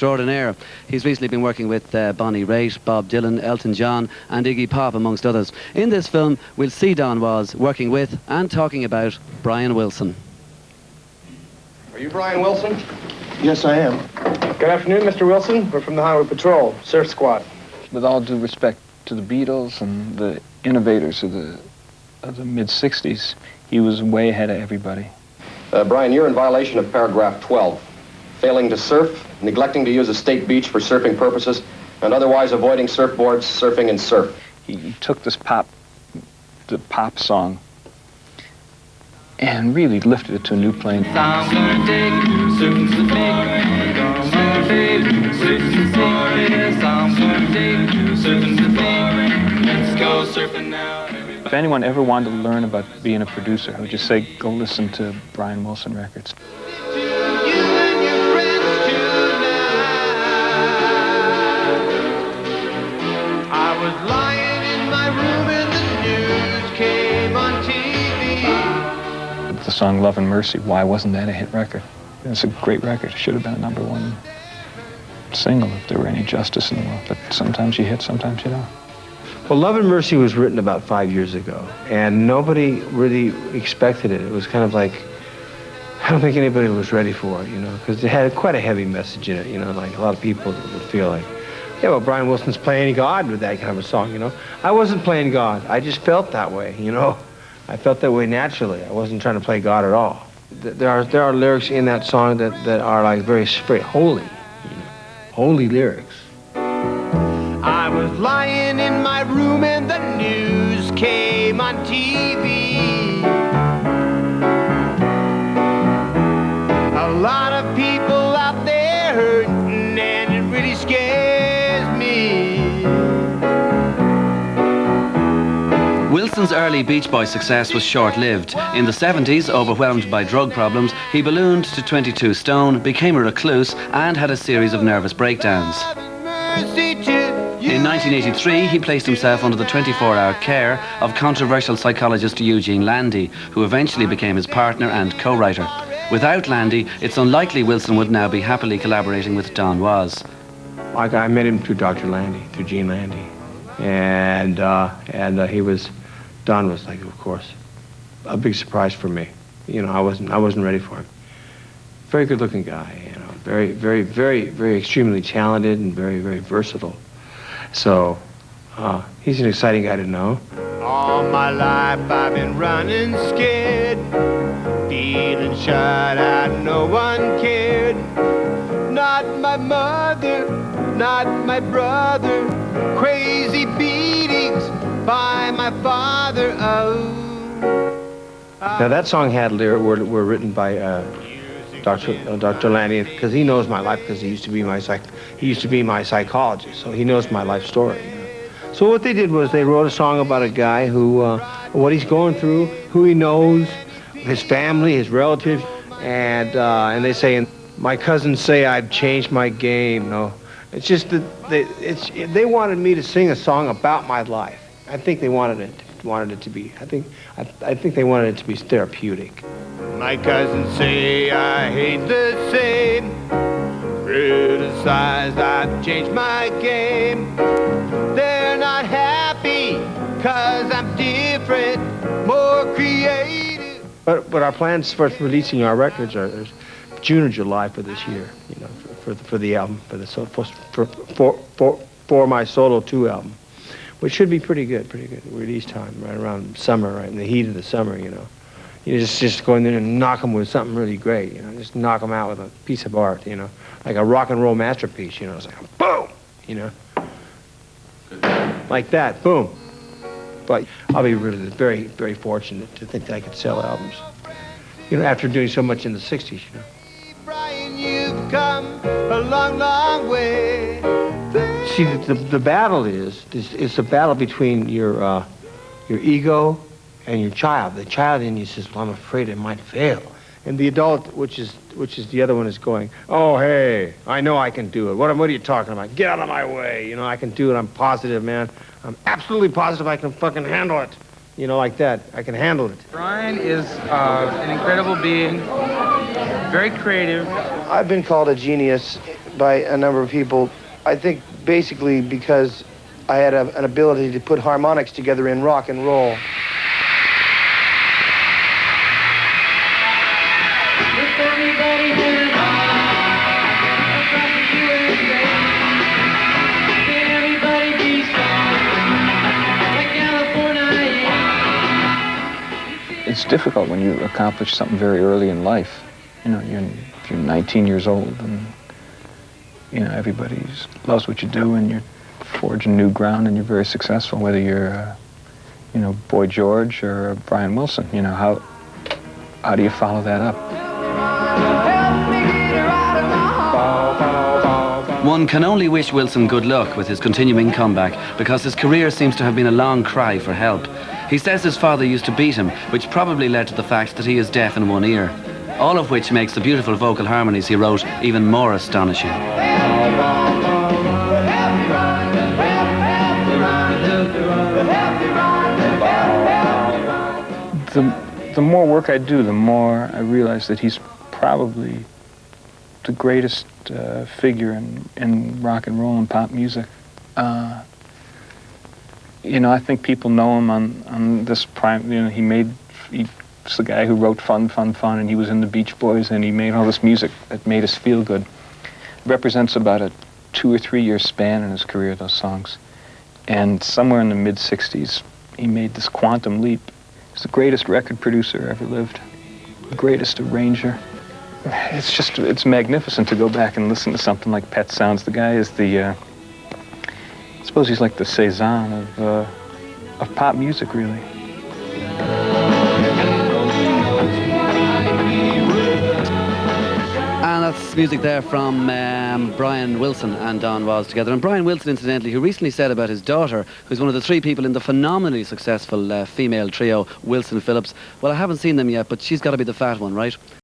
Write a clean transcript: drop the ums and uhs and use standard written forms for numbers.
extraordinaire. He's recently been working with Bonnie Raitt, Bob Dylan, Elton John and Iggy Pop, amongst others. In this film, we'll see Don Was working with and talking about Brian Wilson. Are you Brian Wilson? Yes, I am. Good afternoon, Mr. Wilson. We're from the Highway Patrol, Surf Squad. With all due respect to the Beatles and the innovators of the mid-'60s, he was way ahead of everybody. Brian, you're in violation of paragraph 12. Failing to surf, neglecting to use a state beach for surfing purposes, and otherwise avoiding surfboards, surfing, and surf. He took the pop song and really lifted it to a new plane. If anyone ever wanted to learn about being a producer, I would just say, go listen to Brian Wilson records. I was lying in my room and the news came on TV. The song Love and Mercy, why wasn't that a hit record? It's a great record. It should have been a #1 single if there were any justice in the world. But sometimes you hit, sometimes you don't. Well, Love and Mercy was written about 5 years ago, and nobody really expected it. It was kind of like, I don't think anybody was ready for it, you know, because it had quite a heavy message in it, you know, like a lot of people would feel like, yeah, well, Brian Wilson's playing God with that kind of a song, you know. I wasn't playing God. I just felt that way, you know. I felt that way naturally. I wasn't trying to play God at all. There are lyrics in that song that are like very holy, you know, holy lyrics. I was lying in my room and the news came on TV. A lot of people out there hurting and it really scares me. Wilson's early Beach Boy success was short-lived. In the 70s, overwhelmed by drug problems, he ballooned to 22 stone, became a recluse and had a series of nervous breakdowns. In 1983, he placed himself under the 24-hour care of controversial psychologist Eugene Landy, who eventually became his partner and co-writer. Without Landy, it's unlikely Wilson would now be happily collaborating with Don Was. I met him through Dr. Landy, through Gene Landy, and Don was like, of course, a big surprise for me. You know, I wasn't ready for him. Very good-looking guy, you know, very extremely talented and very versatile. So, he's an exciting guy to know. All my life I've been running scared, feeling shut out, no one cared. Not my mother, not my brother, crazy beatings by my father, oh. Now that song had were written by Dr. Landy, because he knows my life, because he used to be my psychologist, so he knows my life story. You know? So what they did was they wrote a song about a guy who, what he's going through, who he knows, his family, his relatives, and they say, my cousins say I've changed my game. No, it's just that they wanted me to sing a song about my life. I think they wanted it to be. I think they wanted it to be therapeutic. My cousins say I hate the same, criticized I've changed my game. They're not happy 'cause I'm different, more creative. But our plans for releasing our records are June or July for this year. You know, for the album, for my solo 2 album, which should be pretty good release time, right around summer, right in the heat of the summer, you know. You just go in there and knock them with something really great, you know, just knock them out with a piece of art, you know, like a rock and roll masterpiece, you know, it's like a boom, you know, like that, boom. But I'll be really very fortunate to think that I could sell albums, you know, after doing so much in the 60s, you know. Brian, you've come a long, long way. See, the battle is the battle between your ego and your child. The child in you says, well, I'm afraid it might fail. And the adult, which is the other one, is going, oh, hey, I know I can do it. What are you talking about? Get out of my way. You know, I can do it. I'm positive, man. I'm absolutely positive I can fucking handle it. You know, like that. I can handle it. Brian is an incredible being, very creative. I've been called a genius by a number of people. I think basically because I had an ability to put harmonics together in rock and roll. It's difficult when you accomplish something very early in life. You know, if you're 19 years old and, you know, everybody loves what you do and you're forging new ground and you're very successful, whether you're, you know, Boy George or Brian Wilson. You know, how do you follow that up? One can only wish Wilson good luck with his continuing comeback because his career seems to have been a long cry for help. He says his father used to beat him, which probably led to the fact that he is deaf in one ear. All of which makes the beautiful vocal harmonies he wrote even more astonishing. The more work I do, the more I realize that he's probably the greatest figure in rock and roll and pop music. You know, I think people know him on this prime. You know, he's the guy who wrote Fun, Fun, Fun, and he was in the Beach Boys, and he made all this music that made us feel good. It represents about a 2 or 3 year span in his career, those songs. And somewhere in the mid-60s, he made this quantum leap. He's the greatest record producer ever lived, the greatest arranger. It's magnificent to go back and listen to something like Pet Sounds. The guy is I suppose he's like the Cézanne of pop music, really. And that's music there from Brian Wilson and Don Was together. And Brian Wilson, incidentally, who recently said about his daughter, who's one of the 3 people in the phenomenally successful female trio, Wilson Phillips, well, I haven't seen them yet, but she's got to be the fat one, right?